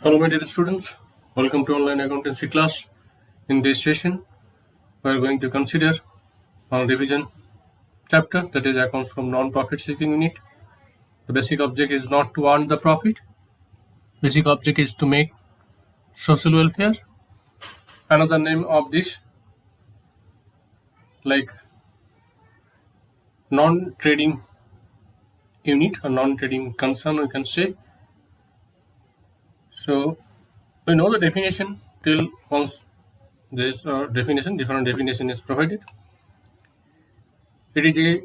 Hello, my dear students. Welcome to online accountancy class. In this session, we are going to consider one revision chapter, that is accounts from non-profit seeking unit. The basic object is not to earn the profit. Basic object is to make social welfare. Another name of this, like non-trading unit or non-trading concern, we can say. So we know the definition till once this definition, different definition is provided. It is a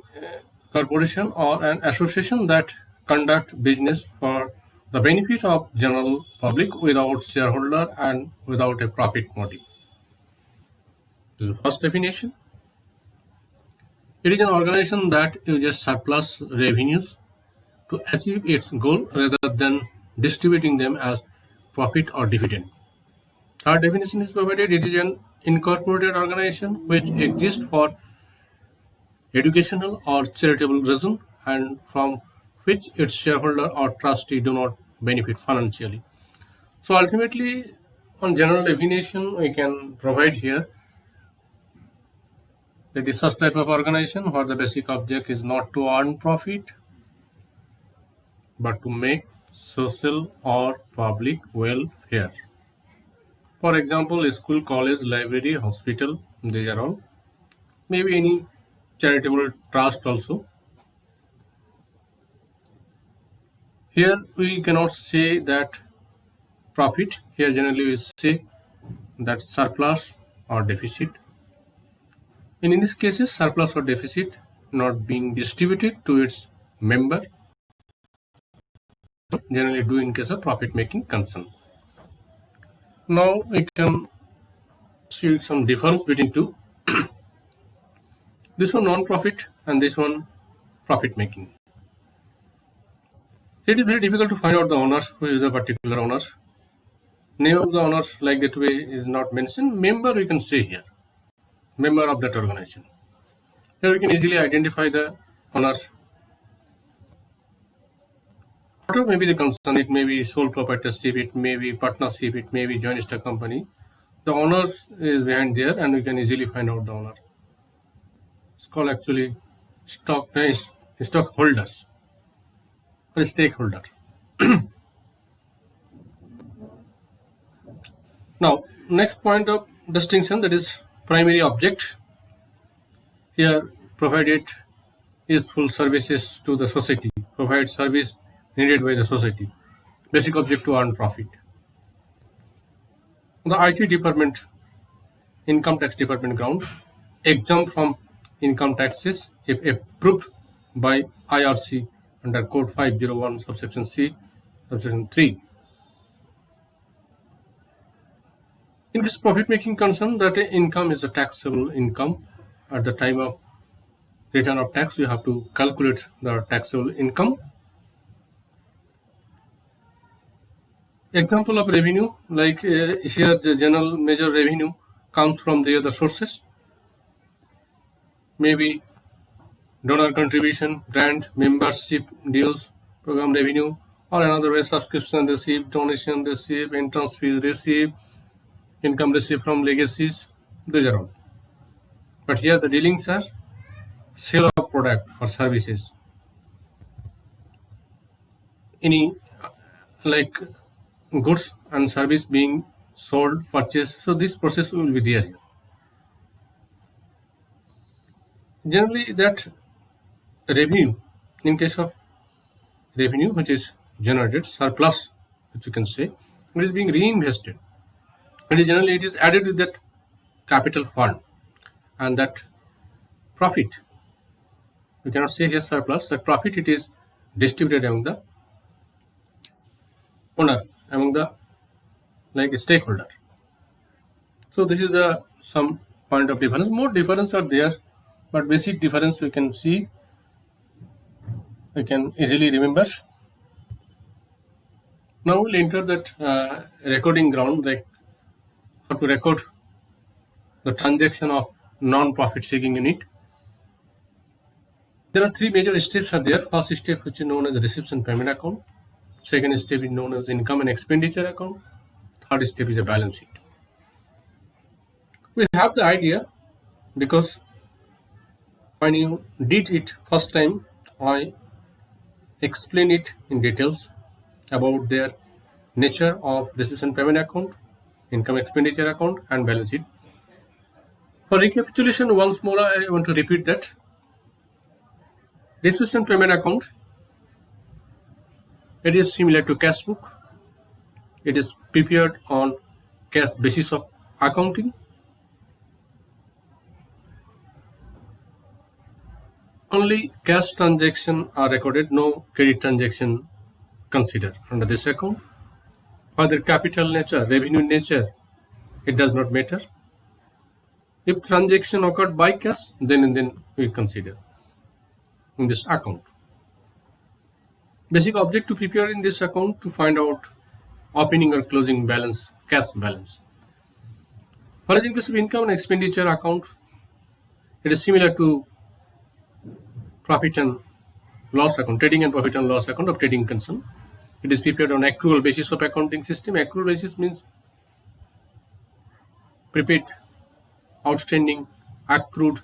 corporation or an association that conduct business for the benefit of general public without shareholder and without a profit motive. This is the first definition. It is an organization that uses surplus revenues to achieve its goal rather than distributing them as profit or dividend. Third definition is provided. It is an incorporated organization which exists for educational or charitable reason and from which its shareholder or trustee do not benefit financially. So ultimately, on general definition, we can provide here that is such type of organization where the basic object is not to earn profit but to make social or public welfare. For example, school, college, library, hospital, these are all. Maybe any charitable trust also. Here we cannot say that profit. Here generally we say that surplus or deficit. And in these cases, surplus or deficit not being distributed to its member, generally do in case of profit making concern. Now we can see some difference between two. This one non-profit and this one profit making. It is very difficult to find out the owner, who is the particular owner. Name of the owner like that way is not mentioned. Member we can say here. Member of that organization. Here we can easily identify the owners. Whatever may be the concern, it may be sole proprietorship, it may be partnership, it may be joint stock company. The owners is behind there and we can easily find out the owner. It's called actually stockholders or stakeholder. Now, next point of distinction, that is primary object. Here, provided useful services to the society, provide service needed by the society. Basic object to earn profit. The IT department, income tax department ground, exempt from income taxes if approved by IRC under code 501 subsection C, subsection 3. In this profit making concern, that income is a taxable income. At the time of return of tax, you have to calculate the taxable income. Example of revenue, like here the general major revenue comes from the other sources. Maybe donor contribution, grant, membership dues, program revenue, or another way subscription received, donation received, entrance fees received, income received from legacies, these are all. But here the dealings are sale of product or services. Any like goods and service being sold, purchased, so this process will be there here. Generally that revenue, in case of revenue which is generated, surplus which you can say, it is being reinvested. It is generally it is added with that capital fund, and that profit, we cannot say here surplus, that profit it is distributed among the owner, among the like stakeholder. So this is the some point of difference. More difference are there, but basic difference we can see, we can easily remember. Now we'll enter that recording ground, like how to record the transaction of non-profit seeking unit. There are three major steps are there. First step, which is known as a reception payment account. Second step is known as income and expenditure account. Third step is a balance sheet. We have the idea because when you did it first time, I explain it in details about their nature of decision payment account, income expenditure account, and balance sheet. For recapitulation, once more I want to repeat that decision payment account, it is similar to cash book. It is prepared on cash basis of accounting. Only cash transaction are recorded, no credit transaction considered under this account. Whether capital nature, revenue nature, it does not matter. If transaction occurred by cash, then we consider in this account. Basic object to prepare in this account to find out opening or closing balance, cash balance. Whereas in case of income and expenditure account, it is similar to profit and loss account, trading and profit and loss account of trading concern. It is prepared on accrual basis of accounting system. Accrual basis means prepaid, outstanding, accrued,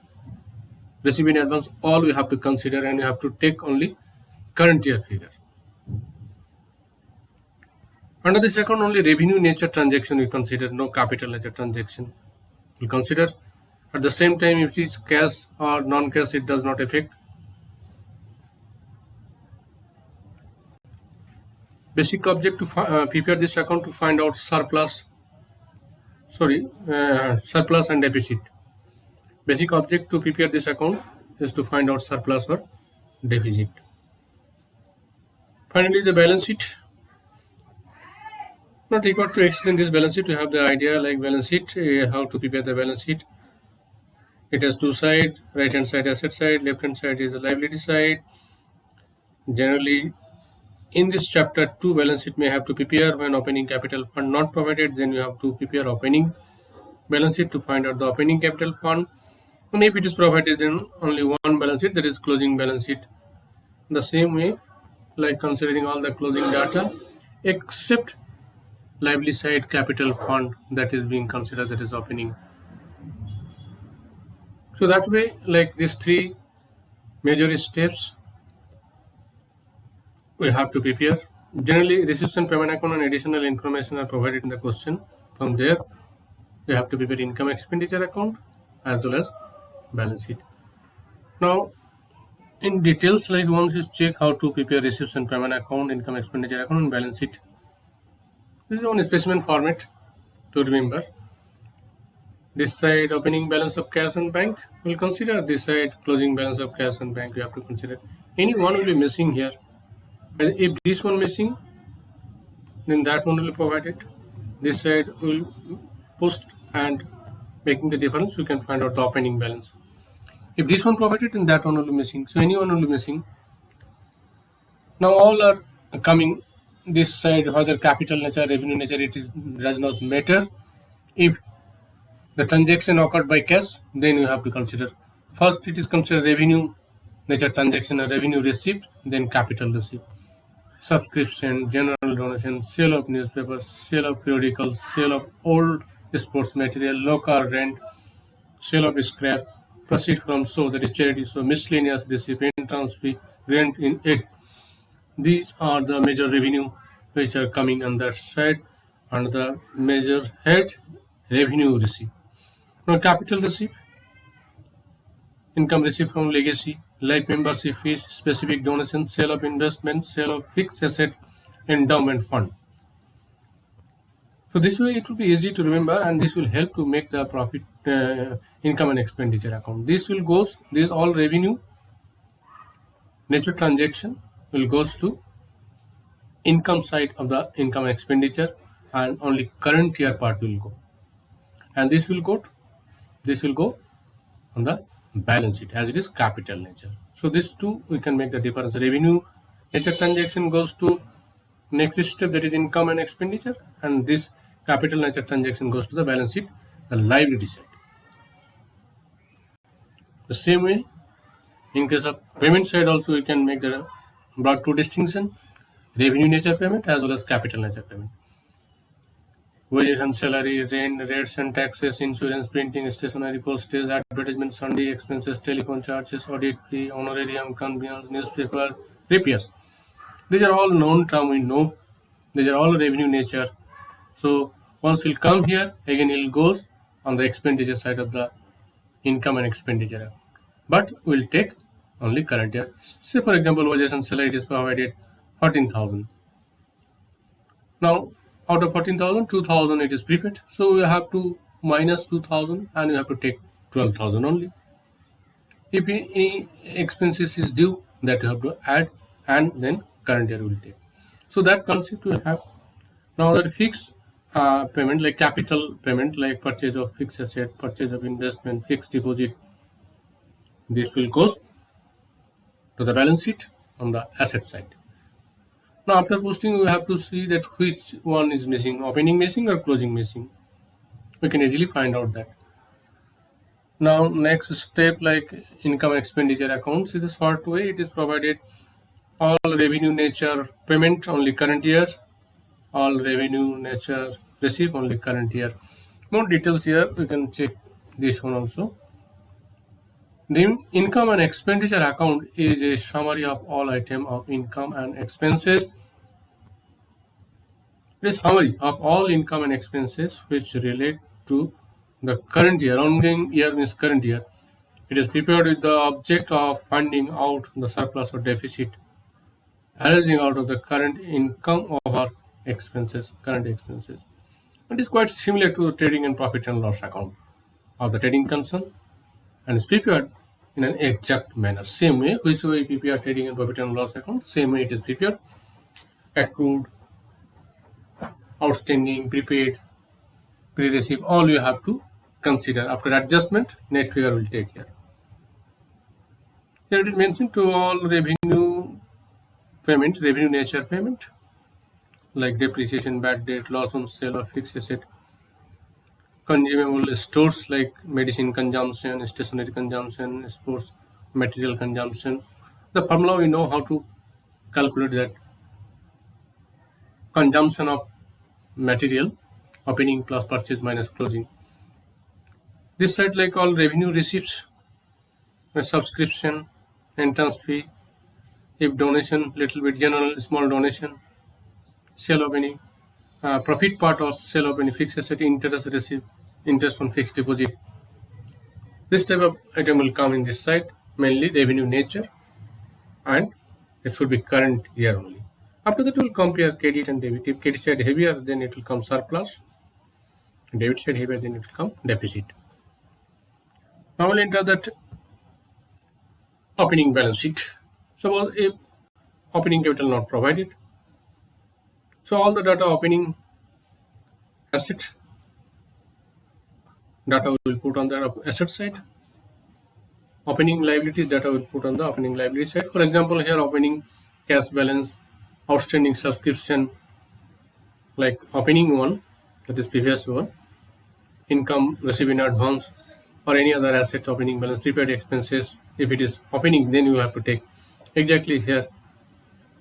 received in advance, all we have to consider, and we have to take only current year figure. Under this account, only revenue nature transaction we consider, no capital nature transaction we consider. At the same time, if it is cash or non-cash, it does not affect. Basic object to prepare this account to find out surplus and deficit. Basic object to prepare this account is to find out surplus or deficit. Finally, the balance sheet. Not required to explain this balance sheet. We have the idea like balance sheet, how to prepare the balance sheet. It has two sides, right hand side asset side, left hand side is the liability side. Generally, in this chapter, two balance sheet may have to prepare. When opening capital fund not provided, then you have to prepare opening balance sheet to find out the opening capital fund. And if it is provided, then only one balance sheet, that is closing balance sheet. The same way, like considering all the closing data, except liability side capital fund that is being considered, that is opening. So that way, like these three major steps we have to prepare. Generally, reception payment account and additional information are provided in the question. From there, we have to prepare income expenditure account as well as balance sheet. Now, in details, like once you check how to prepare reception payment account, income expenditure account, and balance sheet. This is one specimen format to remember. This side opening balance of cash and bank will consider. This side closing balance of cash and bank you have to consider. Any one will be missing here. And if this one missing, then that one will be provided. This side will post and making the difference, we can find out the opening balance. If this one provided, then that one will be missing. So any one will be missing. Now all are coming this side, whether capital nature, revenue nature, it does not matter. If the transaction occurred by cash, then you have to consider. First, it is considered revenue nature transaction, a revenue received, then capital received. Subscription, general donation, sale of newspapers, sale of periodicals, sale of old sports material, local rent, sale of scrap, proceed from show, that is charity show, miscellaneous receipt, entrance fee, grant in aid. These are the major revenue which are coming on that side, and the major head revenue receipt. Now capital receipt, income received from legacy, life membership fees, specific donations, sale of investment, sale of fixed asset, endowment fund. So this way it will be easy to remember, and this will help to make the profit income and expenditure account. This all revenue nature transaction will goes to income side of the income expenditure, and only current year part will go, and this will go on the balance sheet as it is capital nature. So this two we can make the difference. Revenue nature transaction goes to next step, that is income and expenditure, and this capital nature transaction goes to the balance sheet, the liability side. The same way, in case of payment side also we can make the broad two distinction. revenue nature payment as well as capital nature payment. Wages and salary, rent, rates and taxes, insurance, printing, stationery, postage, advertisement, Sunday expenses, telephone charges, audit fee, honorarium, convenience, newspaper, repairs. These are all known term we know. These are all revenue nature. So once we'll come here, again it goes on the expenditure side of the income and expenditure. But we'll take only current year. Say for example, wages and salary is provided 14,000. Now out of 14,000, 2,000 it is prepaid. So we have to minus 2,000 and we have to take 12,000 only. If any expenses is due, that you have to add and then current year will take. So that concept we have. Now that fixed payment like capital payment like purchase of fixed asset, purchase of investment, fixed deposit, this will goes to the balance sheet on the asset side. Now after posting we have to see that which one is missing, opening missing or closing missing. We can easily find out that. Now next step like income expenditure accounts is a short way. It is provided all revenue nature payment only current year, all revenue nature receive only current year. More details here we can check this one also. The income and expenditure account is a summary of all items of income and expenses. It is summary of all income and expenses which relate to the current year. Ongoing year means current year. It is prepared with the object of finding out the surplus or deficit arising out of the current income or expenses, current expenses. It is quite similar to trading and profit and loss account of the trading concern and is prepared in an exact manner. Same way, which way we prepare trading and profit and loss account, same way it is prepared. Accrued, outstanding, prepaid, pre-receive, all you have to consider. After adjustment, net figure will take here. Here it is mentioned to all revenue payment, revenue nature payment, like depreciation, bad debt, loss on sale of fixed asset, consumable stores like medicine consumption, stationery consumption, sports material consumption. The formula we know how to calculate that consumption of material, opening plus purchase minus closing. This side like all revenue receipts, subscription, entrance fee, if donation, little bit general, small donation, sale of any profit part of sale of any fixed asset, interest received, interest on fixed deposit. This type of item will come in this side, mainly revenue nature, and it should be current year only. After that, we will compare credit and debit. If credit side heavier, then it will come surplus. Debit side heavier, then it will come deficit. Now we'll enter that opening balance sheet. Suppose if opening capital not provided, so all the data opening asset data we will put on the asset side. Opening liabilities data will put on the opening liability side. For example, here opening cash balance, outstanding subscription, like opening one, that is previous one, income received in advance, or any other asset opening balance, prepaid expenses. If it is opening, then you have to take exactly here,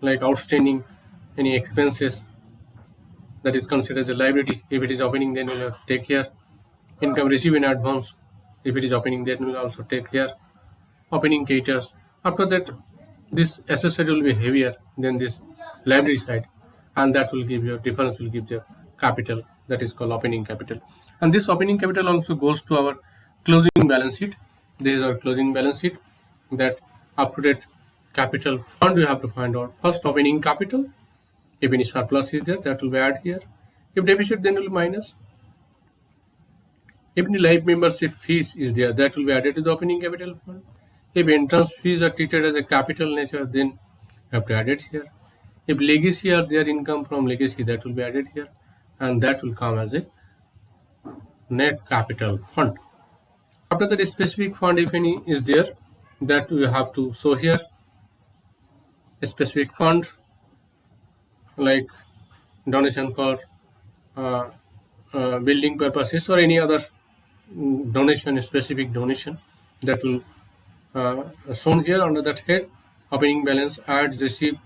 like outstanding any expenses that is considered as a liability. If it is opening, then you will have to take here. Income received in advance, if it is opening, then we will also take here. Opening creditors. After that, this asset side will be heavier than this liability side, and that will give you difference, will give the capital, that is called opening capital. And this opening capital also goes to our closing balance sheet. This is our closing balance sheet. That up to date capital fund we have to find out. First opening capital, if any surplus is there, that will be added here. If deficit, then will minus. If any life membership fees is there, that will be added to the opening capital fund. If entrance fees are treated as a capital nature, then you have to add it here. If legacy are there, income from legacy, that will be added here, and that will come as a net capital fund. After that, a specific fund, if any, is there, that we have to show here. A specific fund like donation for building purposes or any other donation, a specific donation, that will shown here under that head. Opening balance, adds, receive,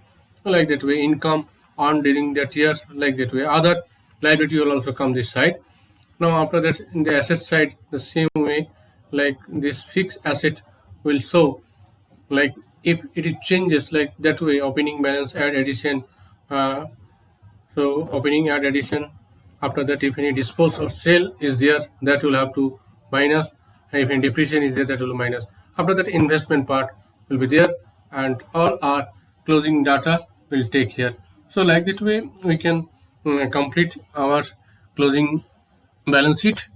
like that way. Income earned during that year, like that way. Other liability will also come this side. Now after that, in the asset side, the same way, like this fixed asset will show, like if it changes like that way, opening balance, add addition. uh, so opening, add addition. After that, if any dispose or sale is there, that will have to minus, and if any depreciation is there, that will minus. After that, investment part will be there, and all our closing data will take here. So like that way, we can complete our closing balance sheet.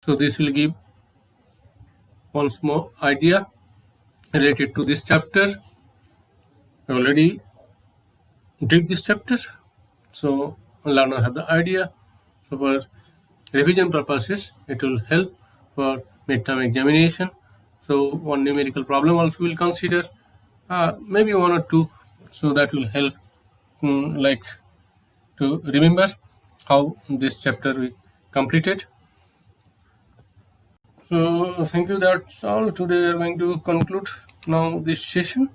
So this will give once more idea related to this chapter. I already did this chapter, so learner have the idea. So for revision purposes, it will help for midterm examination. So one numerical problem also will consider, maybe one or two, so that will help, like to remember how this chapter we completed. So thank you. That's all. Today we are going to conclude now this session.